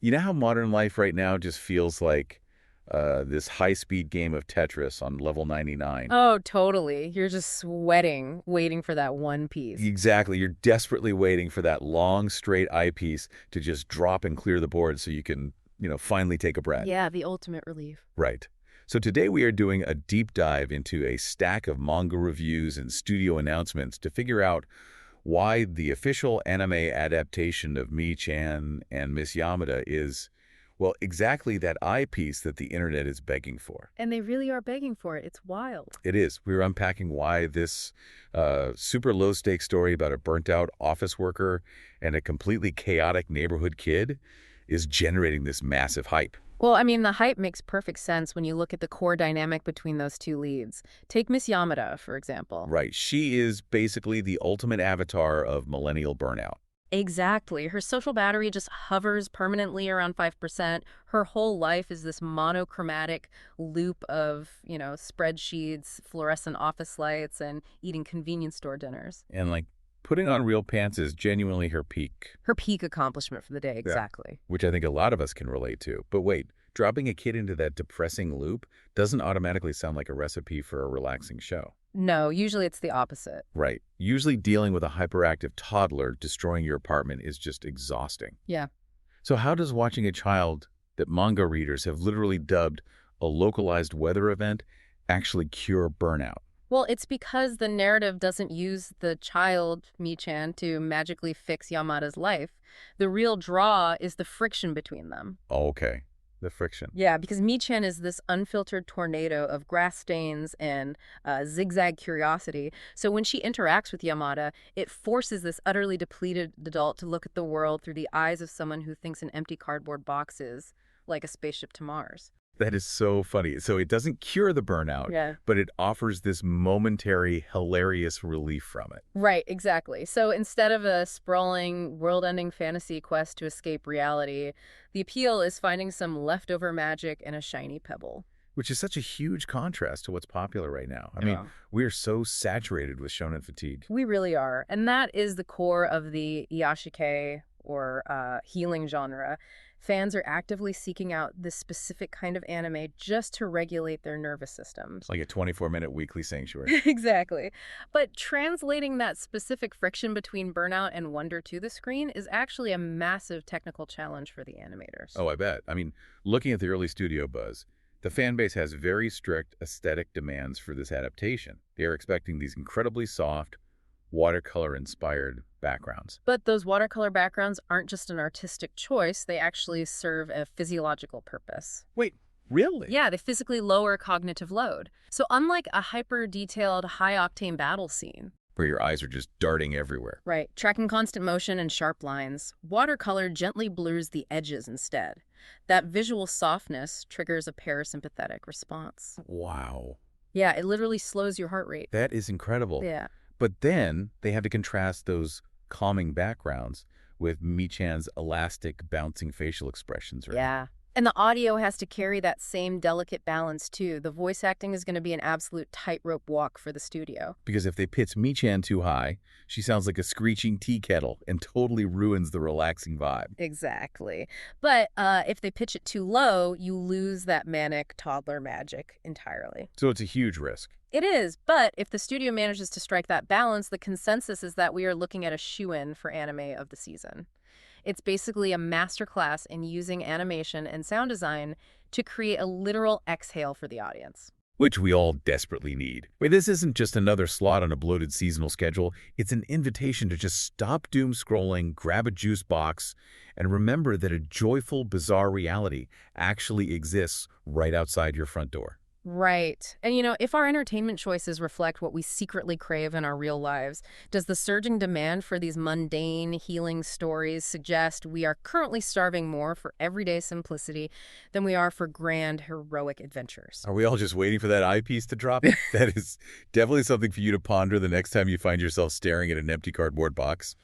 You know how modern life right now just feels like this high-speed game of Tetris on level 99? Oh, totally. You're just sweating, waiting for that one piece. Exactly. You're desperately waiting for that long, straight eyepiece to just drop and clear the board so you can, finally take a breath. Yeah, the ultimate relief. Right. So today we are doing a deep dive into a stack of manga reviews and studio announcements to figure out why the official anime adaptation of Mii-chan and Miss Yamada is, well, exactly that eyepiece that the internet is begging for. And they really are begging for it. It's wild. It is. We're unpacking why this super low-stakes story about a burnt-out office worker and a completely chaotic neighborhood kid is generating this massive hype. Well, I mean, the hype makes perfect sense when you look at the core dynamic between those two leads. Take Miss Yamada, for example. Right. She is basically the ultimate avatar of millennial burnout. Exactly. Her social battery just hovers permanently around 5%. Her whole life is this monochromatic loop of, spreadsheets, fluorescent office lights, and eating convenience store dinners. And, putting on real pants is genuinely her peak. Her peak accomplishment for the day, Yeah. exactly. Which I think a lot of us can relate to. But wait, dropping a kid into that depressing loop doesn't automatically sound like a recipe for a relaxing show. No, usually it's the opposite. Right. Usually dealing with a hyperactive toddler destroying your apartment is just exhausting. Yeah. So how does watching a child that manga readers have literally dubbed a localized weather event actually cure burnout? Well, it's because the narrative doesn't use the child, Mii-chan, to magically fix Yamada's life. The real draw is the friction between them. Oh, okay. The friction. Yeah, because Mii-chan is this unfiltered tornado of grass stains and zigzag curiosity. So when she interacts with Yamada, it forces this utterly depleted adult to look at the world through the eyes of someone who thinks an empty cardboard box is like a spaceship to Mars. That is so funny. So it doesn't cure the burnout, Yeah. but it offers this momentary, hilarious relief from it. Right, exactly. So instead of a sprawling, world-ending fantasy quest to escape reality, the appeal is finding some leftover magic in a shiny pebble. Which is such a huge contrast to what's popular right now. I mean, we are so saturated with shonen fatigue. We really are. And that is the core of the Iyashikei, or healing genre. Fans are actively seeking out this specific kind of anime just to regulate their nervous systems. It's like a 24-minute weekly sanctuary. Exactly. But translating that specific friction between burnout and wonder to the screen is actually a massive technical challenge for the animators. Oh, I bet. I mean, looking at the early studio buzz, the fan base has very strict aesthetic demands for this adaptation. They are expecting these incredibly soft, watercolor-inspired backgrounds. But those watercolor backgrounds aren't just an artistic choice, they actually serve a physiological purpose. Wait, really? Yeah, they physically lower cognitive load. So unlike a hyper-detailed, high-octane battle scene, Where your eyes are just darting everywhere. right, tracking constant motion and sharp lines, watercolor gently blurs the edges instead. That visual softness triggers a parasympathetic response. Wow. Yeah, it literally slows your heart rate. That is incredible. Yeah. But then they have to contrast those calming backgrounds with Mii-chan's elastic, bouncing facial expressions, right? Yeah. And the audio has to carry that same delicate balance, too. The voice acting is going to be an absolute tightrope walk for the studio. Because if they pitch Mii-chan too high, she sounds like a screeching tea kettle and totally ruins the relaxing vibe. Exactly. But if they pitch it too low, you lose that manic toddler magic entirely. So it's a huge risk. It is, but if the studio manages to strike that balance, the consensus is that we are looking at a shoo-in for anime of the season. It's basically a masterclass in using animation and sound design to create a literal exhale for the audience. Which we all desperately need. Wait, this isn't just another slot on a bloated seasonal schedule. It's an invitation to just stop doom scrolling, grab a juice box, and remember that a joyful, bizarre reality actually exists right outside your front door. Right. And if our entertainment choices reflect what we secretly crave in our real lives, does the surging demand for these mundane, healing stories suggest we are currently starving more for everyday simplicity than we are for grand, heroic adventures? Are we all just waiting for that eyepiece to drop? That is definitely something for you to ponder the next time you find yourself staring at an empty cardboard box.